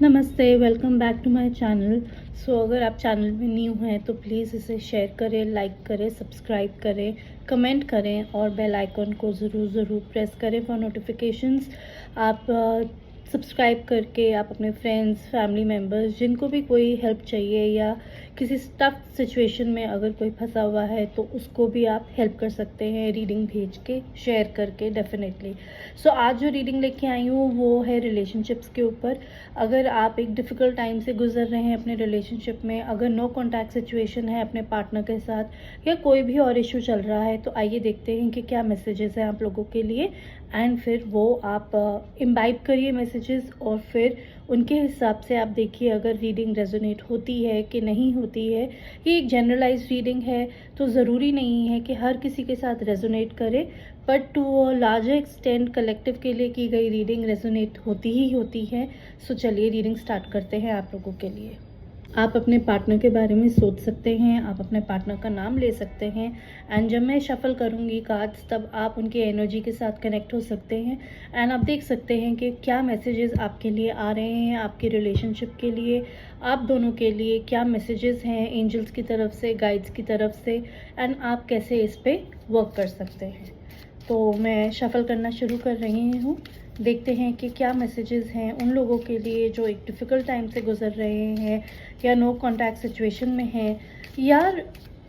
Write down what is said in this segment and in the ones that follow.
नमस्ते, welcome back to my channel. अगर आप चैनल में न्यू हैं तो प्लीज़ इसे शेयर करें, लाइक करें, सब्सक्राइब करें, कमेंट करें और बेल आइकन को ज़रूर प्रेस करें फॉर नोटिफिकेशंस। आप सब्सक्राइब करके आप अपने फ्रेंड्स, फैमिली मेम्बर्स, जिनको भी कोई हेल्प चाहिए या किसी टफ सिचुएशन में अगर कोई फंसा हुआ है तो उसको भी आप हेल्प कर सकते हैं रीडिंग भेज के, शेयर करके डेफिनेटली। आज जो रीडिंग लेके आई हूँ वो है रिलेशनशिप्स के ऊपर। अगर आप एक डिफ़िकल्ट टाइम से गुजर रहे हैं अपने रिलेशनशिप में, अगर नो कॉन्टैक्ट सिचुएशन है अपने पार्टनर के साथ या कोई भी और इशू चल रहा है, तो आइए देखते हैं कि क्या मैसेजेस हैं आप लोगों के लिए। एंड फिर वो आप इम्बाइब करिए मैसेजेस और फिर उनके हिसाब से आप देखिए अगर रीडिंग रेजोनेट होती है कि नहीं होती है। ये एक जनरलाइज रीडिंग है तो ज़रूरी नहीं है कि हर किसी के साथ रेजोनेट करे, but to a larger extend collective के लिए की गई रीडिंग रेजोनेट होती ही होती है। चलिए रीडिंग स्टार्ट करते हैं आप लोगों के लिए। आप अपने पार्टनर के बारे में सोच सकते हैं, आप अपने पार्टनर का नाम ले सकते हैं एंड जब मैं शफल करूँगी कार्ड्स तब आप उनकी एनर्जी के साथ कनेक्ट हो सकते हैं एंड आप देख सकते हैं कि क्या मैसेजेस आपके लिए आ रहे हैं, आपके रिलेशनशिप के लिए, आप दोनों के लिए क्या मैसेजेस हैं एंजल्स की तरफ से, गाइड्स की तरफ से, एंड आप कैसे इस पर वर्क कर सकते हैं। तो मैं शफल करना शुरू कर रही हूँ। देखते हैं कि क्या मैसेजेस हैं उन लोगों के लिए जो एक डिफ़िकल्ट टाइम से गुजर रहे हैं या नो कॉन्टैक्ट सिचुएशन में हैं, या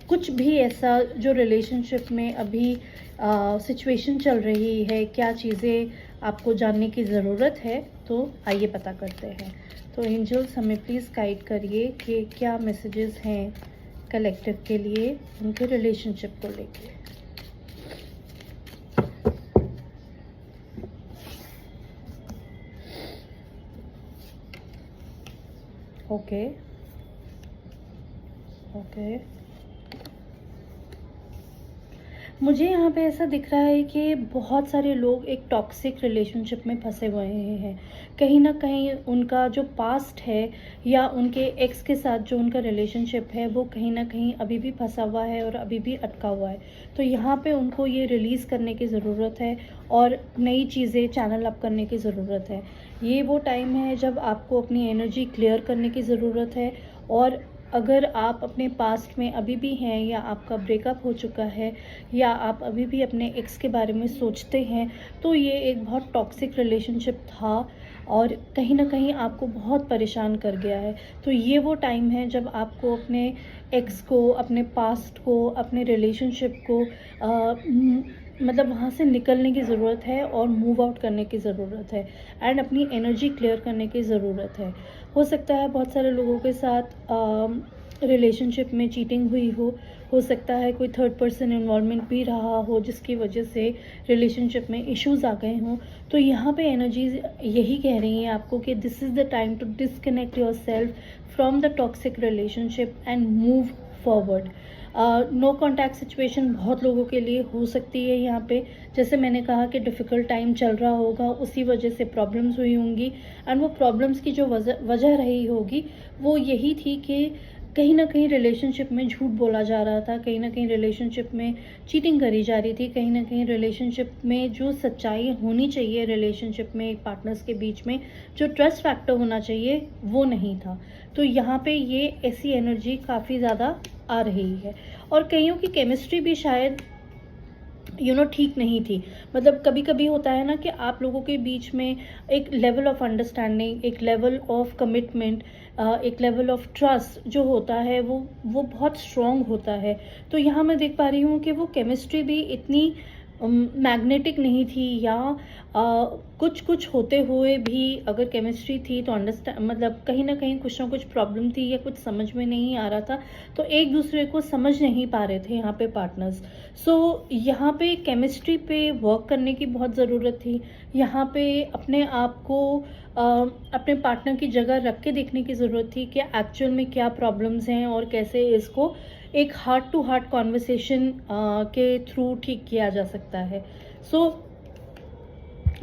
कुछ भी ऐसा जो रिलेशनशिप में अभी सिचुएशन चल रही है, क्या चीज़ें आपको जानने की ज़रूरत है। तो आइए पता करते हैं। तो एंजल्स हमें प्लीज़ गाइड करिए कि क्या मैसेजेस हैं कलेक्टिव के लिए उनके रिलेशनशिप को लेके। ओके मुझे यहाँ पे ऐसा दिख रहा है कि बहुत सारे लोग एक टॉक्सिक रिलेशनशिप में फंसे हुए हैं। कहीं ना कहीं उनका जो पास्ट है या उनके एक्स के साथ जो उनका रिलेशनशिप है वो कहीं ना कहीं अभी भी फंसा हुआ है और अभी भी अटका हुआ है। तो यहाँ पे उनको ये रिलीज़ करने की ज़रूरत है और नई चीज़ें चैनल अप करने की ज़रूरत है। ये वो टाइम है जब आपको अपनी एनर्जी क्लियर करने की ज़रूरत है। और अगर आप अपने पास्ट में अभी भी हैं या आपका ब्रेकअप हो चुका है या आप अभी भी अपने एक्स के बारे में सोचते हैं, तो ये एक बहुत टॉक्सिक रिलेशनशिप था और कहीं ना कहीं आपको बहुत परेशान कर गया है। तो ये वो टाइम है जब आपको अपने एक्स को, अपने पास्ट को, अपने रिलेशनशिप को मतलब वहाँ से निकलने की ज़रूरत है और मूव आउट करने की ज़रूरत है एंड अपनी एनर्जी क्लियर करने की ज़रूरत है। हो सकता है बहुत सारे लोगों के साथ रिलेशनशिप में चीटिंग हुई हो सकता है कोई थर्ड पर्सन इन्वॉल्वमेंट भी रहा हो जिसकी वजह से रिलेशनशिप में इश्यूज आ गए हों। तो यहाँ पे एनर्जीज यही कह रही हैं आपको कि this is the time to disconnect yourself from the toxic relationship and move forward. No contact situation बहुत लोगों के लिए हो सकती है यहाँ पे। जैसे मैंने कहा कि डिफ़िकल्ट टाइम चल रहा होगा, उसी वजह से प्रॉब्लम्स हुई होंगी एंड वो प्रॉब्लम्स की जो वजह रही होगी वो यही थी कि कहीं ना कहीं रिलेशनशिप में झूठ बोला जा रहा था, कहीं ना कहीं रिलेशनशिप में चीटिंग करी जा रही थी, कहीं ना कहीं रिलेशनशिप में जो सच्चाई होनी चाहिए रिलेशनशिप में एक पार्टनर्स के बीच में, जो ट्रस्ट फैक्टर होना चाहिए वो नहीं था। तो यहाँ पे ये ऐसी एनर्जी काफ़ी ज़्यादा आ रही है और कईयों की केमिस्ट्री भी शायद ठीक नहीं थी। मतलब कभी कभी होता है ना कि आप लोगों के बीच में एक लेवल ऑफ अंडरस्टैंडिंग, एक लेवल ऑफ कमिटमेंट, एक लेवल ऑफ ट्रस्ट जो होता है वो बहुत स्ट्रॉन्ग होता है। तो यहाँ मैं देख पा रही हूँ कि वो केमिस्ट्री भी इतनी मैग्नेटिक नहीं थी या कुछ कुछ होते हुए भी अगर केमिस्ट्री थी तो अंडरस्टैंड मतलब कहीं ना कहीं कुछ ना कुछ प्रॉब्लम थी या कुछ समझ में नहीं आ रहा था, तो एक दूसरे को समझ नहीं पा रहे थे यहाँ पे पार्टनर्स। यहाँ पे केमिस्ट्री पे वर्क करने की बहुत ज़रूरत थी। यहाँ पे अपने आप को अपने पार्टनर की जगह रख के देखने की ज़रूरत थी कि एक्चुअल में क्या प्रॉब्लम्स हैं और कैसे इसको एक हार्ट टू हार्ट कॉन्वर्सेशन के थ्रू ठीक किया जा सकता है।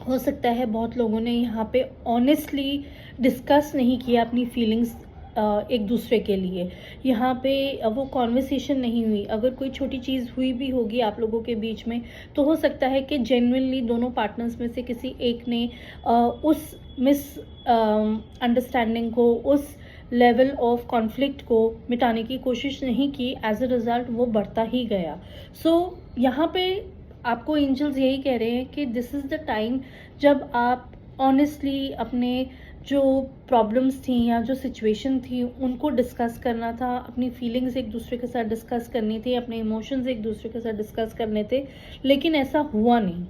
हो सकता है बहुत लोगों ने यहाँ पे ऑनेस्टली डिस्कस नहीं किया अपनी फीलिंग्स एक दूसरे के लिए। यहाँ पे वो कॉन्वर्सेशन नहीं हुई। अगर कोई छोटी चीज़ हुई भी होगी आप लोगों के बीच में, तो हो सकता है कि जेन्युइनली दोनों पार्टनर्स में से किसी एक ने उस मिस अंडरस्टैंडिंग को, उस लेवल ऑफ कॉन्फ्लिक्ट को मिटाने की कोशिश नहीं की। एज अ रिज़ल्ट वो बढ़ता ही गया। सो यहाँ पे आपको एंजल्स यही कह रहे हैं कि दिस इज़ द टाइम जब आप ऑनेस्टली अपने जो प्रॉब्लम्स थी या जो सिचुएशन थी उनको डिस्कस करना था, अपनी फीलिंग्स एक दूसरे के साथ डिस्कस करनी थी, अपने इमोशंस एक दूसरे के साथ डिस्कस करने थे, लेकिन ऐसा हुआ नहीं।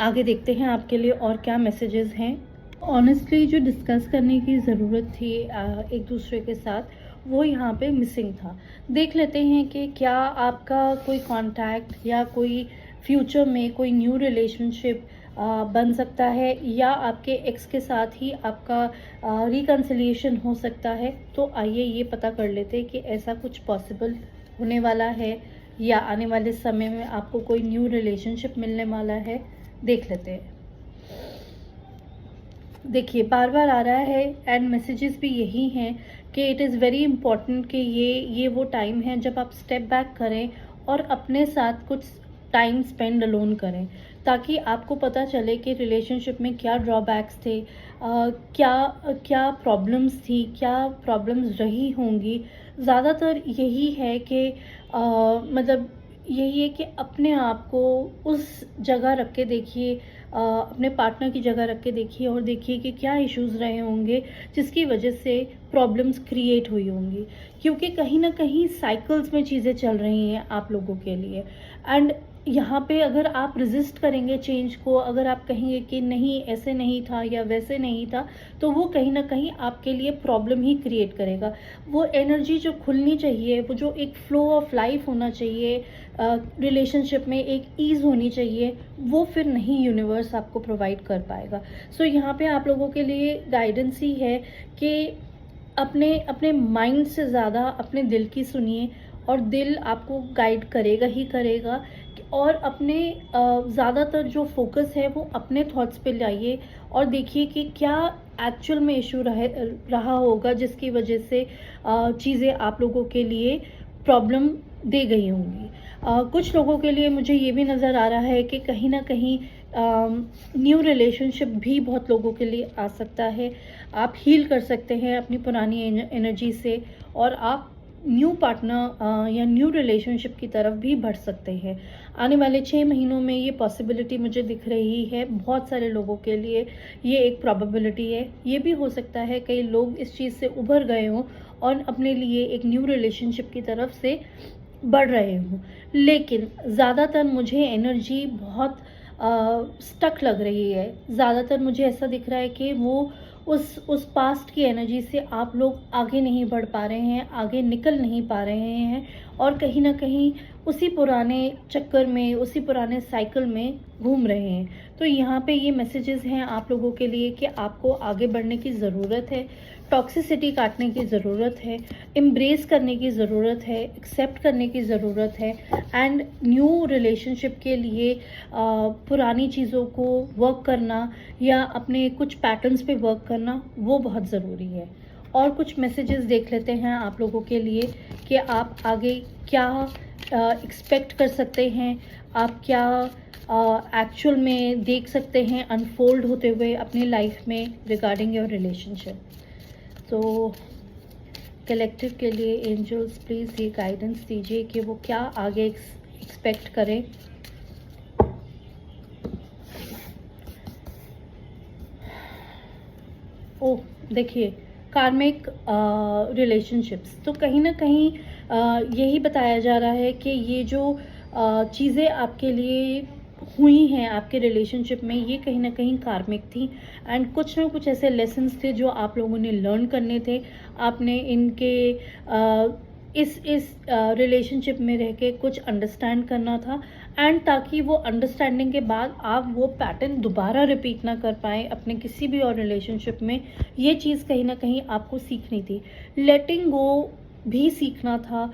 आगे देखते हैं आपके लिए और क्या मैसेजेस हैं। ऑनेस्टली जो डिस्कस करने की ज़रूरत थी एक दूसरे के साथ, वो यहाँ पे मिसिंग था। देख लेते हैं कि क्या आपका कोई कांटेक्ट या कोई फ्यूचर में कोई न्यू रिलेशनशिप बन सकता है, या आपके एक्स के साथ ही आपका रिकन्सिलिएशन हो सकता है। तो आइए ये पता कर लेते हैं कि ऐसा कुछ पॉसिबल होने वाला है या आने वाले समय में आपको कोई न्यू रिलेशनशिप मिलने वाला है। देख लेते हैं। देखिए बार बार आ रहा है एंड मैसेजेस भी यही हैं कि इट इज़ वेरी इम्पॉर्टेंट कि ये वो टाइम है जब आप स्टेप बैक करें और अपने साथ कुछ टाइम स्पेंड अलोन करें, ताकि आपको पता चले कि रिलेशनशिप में क्या ड्रॉबैक्स थे, क्या प्रॉब्लम्स थी, क्या प्रॉब्लम्स रही होंगी। ज़्यादातर यही है कि मतलब यही है कि अपने आप को उस जगह रख के देखिए, अपने पार्टनर की जगह रख के देखिए और देखिए कि क्या इश्यूज़ रहे होंगे जिसकी वजह से प्रॉब्लम्स क्रिएट हुई होंगी। क्योंकि कहीं ना कहीं साइकिल्स में चीज़ें चल रही हैं आप लोगों के लिए। एंड यहाँ पे अगर आप रेजिस्ट करेंगे चेंज को, अगर आप कहेंगे कि नहीं ऐसे नहीं था या वैसे नहीं था, तो वो कहीं ना कहीं आपके लिए प्रॉब्लम ही क्रिएट करेगा। वो एनर्जी जो खुलनी चाहिए, वो जो एक फ्लो ऑफ लाइफ होना चाहिए रिलेशनशिप में, एक ईज़ होनी चाहिए, वो फिर नहीं यूनिवर्स आपको प्रोवाइड कर पाएगा। सो यहाँ पे आप लोगों के लिए गाइडेंस ही है कि अपने अपने माइंड से ज़्यादा अपने दिल की सुनिए, और दिल आपको गाइड करेगा ही करेगा। और अपने ज़्यादातर जो फोकस है वो अपने थॉट्स पे लाइए और देखिए कि क्या एक्चुअल में इशू रहा होगा जिसकी वजह से चीज़ें आप लोगों के लिए प्रॉब्लम दे गई होंगी। कुछ लोगों के लिए मुझे ये भी नज़र आ रहा है कि कहीं ना कहीं न्यू रिलेशनशिप भी बहुत लोगों के लिए आ सकता है। आप हील कर सकते हैं अपनी पुरानी एनर्जी से, और आप न्यू पार्टनर या न्यू रिलेशनशिप की तरफ भी बढ़ सकते हैं। आने वाले 6 महीनों में ये पॉसिबिलिटी मुझे दिख रही है। बहुत सारे लोगों के लिए ये एक प्रोबेबिलिटी है। ये भी हो सकता है कई लोग इस चीज़ से उभर गए हों और अपने लिए एक न्यू रिलेशनशिप की तरफ से बढ़ रहे हों, लेकिन ज़्यादातर मुझे एनर्जी बहुत स्टक लग रही है। ज़्यादातर मुझे ऐसा दिख रहा है कि वो उस पास्ट की एनर्जी से आप लोग आगे नहीं बढ़ पा रहे हैं, आगे निकल नहीं पा रहे हैं, और कहीं ना कहीं उसी पुराने चक्कर में, उसी पुराने साइकिल में घूम रहे हैं। तो यहाँ पे ये मैसेजेस हैं आप लोगों के लिए कि आपको आगे बढ़ने की ज़रूरत है, टॉक्सिसिटी काटने की ज़रूरत है, एम्ब्रेस करने की ज़रूरत है, एक्सेप्ट करने की ज़रूरत है, एंड न्यू रिलेशनशिप के लिए पुरानी चीज़ों को वर्क करना या अपने कुछ पैटर्न्स पे वर्क करना वो बहुत ज़रूरी है। और कुछ मैसेजेस देख लेते हैं आप लोगों के लिए कि आप आगे क्या एक्सपेक्ट कर सकते हैं, आप क्या एक्चुअल में देख सकते हैं अनफोल्ड होते हुए अपनी लाइफ में रिगार्डिंग योर रिलेशनशिप। तो कलेक्टिव के लिए एंजल्स प्लीज़ ये गाइडेंस दीजिए कि वो क्या आगे एक्सपेक्ट करें। ओह देखिए, कार्मिक रिलेशनशिप्स, तो कहीं ना कहीं यही बताया जा रहा है कि ये जो चीज़ें आपके लिए हुई हैं आपके रिलेशनशिप में, ये कहीं ना कहीं कार्मिक थी, एंड कुछ ना कुछ ऐसे लेसन्स थे जो आप लोगों ने लर्न करने थे। आपने इनके इस रिलेशनशिप में रह के कुछ अंडरस्टैंड करना था, एंड ताकि वो अंडरस्टैंडिंग के बाद आप वो पैटर्न दोबारा रिपीट ना कर पाएँ अपने किसी भी और रिलेशनशिप में। ये चीज़ कहीं ना कहीं आपको सीखनी थी। लेटिंग गो भी सीखना था।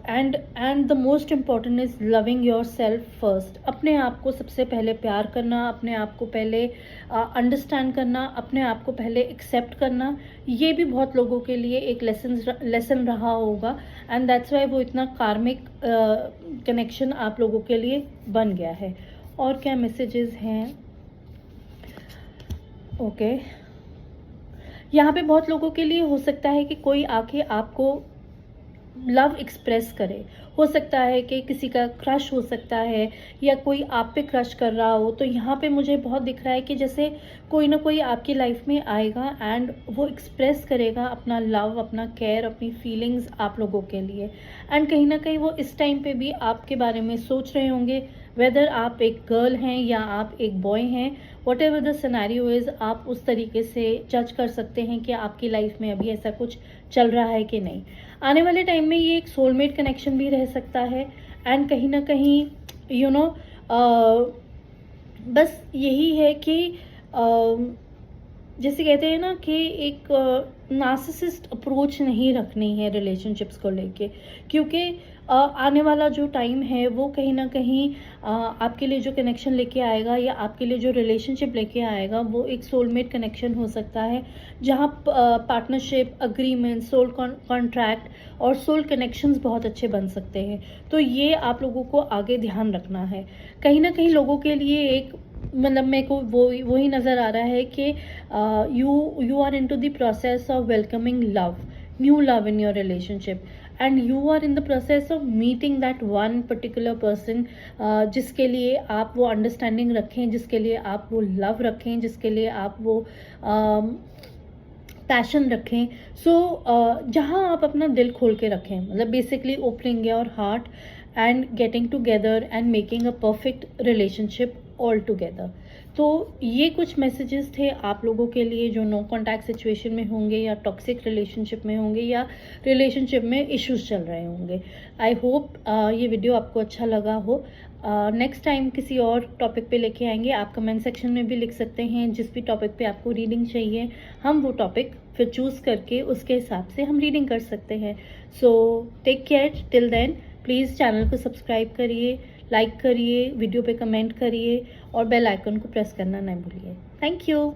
And the most important is loving your self first. अपने आप को सबसे पहले प्यार करना, अपने आप को पहले अंडरस्टैंड करना, अपने आप को पहले एक्सेप्ट करना, ये भी बहुत लोगों के लिए एक लेसन रहा होगा। एंड दैट्स वाई वो इतना कार्मिक कनेक्शन आप लोगों के लिए बन गया है। और क्या मैसेजेस हैं? ओके, यहाँ पे बहुत लोगों के लिए हो सकता है कि कोई आके आपको लव एक्सप्रेस करे। हो सकता है कि किसी का क्रश हो सकता है, या कोई आप पे क्रश कर रहा हो। तो यहाँ पे मुझे बहुत दिख रहा है कि जैसे कोई ना कोई आपकी लाइफ में आएगा एंड वो एक्सप्रेस करेगा अपना लव, अपना केयर, अपनी फीलिंग्स आप लोगों के लिए। एंड कहीं ना कहीं वो इस टाइम पे भी आपके बारे में सोच रहे होंगे, वेदर आप एक गर्ल हैं या आप एक बॉय हैं, what ever the scenario is, आप उस तरीके से जज कर सकते हैं कि आपकी लाइफ में अभी ऐसा कुछ चल रहा है कि नहीं। आने वाले टाइम में ये एक सोलमेट कनेक्शन भी रह सकता है। एंड कहीं ना कहीं यू नो बस यही है कि जैसे कहते हैं ना कि एक नार्सिसिस्ट अप्रोच नहीं रखनी है रिलेशनशिप्स को लेके, क्योंकि आने वाला जो टाइम है वो कहीं ना कहीं आपके लिए जो कनेक्शन लेके आएगा या आपके लिए जो रिलेशनशिप लेके आएगा वो एक सोलमेट कनेक्शन हो सकता है, जहाँ पार्टनरशिप, अग्रीमेंट, सोल कॉन्ट्रैक्ट और सोल कनेक्शंस बहुत अच्छे बन सकते हैं। तो ये आप लोगों को आगे ध्यान रखना है। कहीं ना कहीं लोगों के लिए एक मतलब मेरे को वही नज़र आ रहा है कि you are into the process of welcoming love, new love in your relationship, and you are in the process of meeting that one particular person, जिसके लिए आप वो अंडरस्टैंडिंग रखें, जिसके लिए आप वो लव रखें, जिसके लिए आप वो पैशन रखें। जहाँ आप अपना दिल खोल के रखें, मतलब basically opening your heart and getting together and making a perfect relationship all together. तो ये कुछ मैसेजेस थे आप लोगों के लिए जो नो कॉन्टैक्ट सिचुएशन में होंगे, या टॉक्सिक रिलेशनशिप में होंगे, या रिलेशनशिप में इश्यूज चल रहे होंगे। आई होप ये वीडियो आपको अच्छा लगा हो। नेक्स्ट टाइम किसी और टॉपिक पे लेके आएंगे। आप कमेंट सेक्शन में भी लिख सकते हैं जिस भी टॉपिक पे आपको रीडिंग चाहिए, हम वो टॉपिक फिर चूज़ करके उसके हिसाब से हम रीडिंग कर सकते हैं। So take care till then. Please channel को सब्सक्राइब करिए, लाइक करिए, वीडियो पे कमेंट करिए और बेल आइकन को प्रेस करना ना भूलिए। Thank you.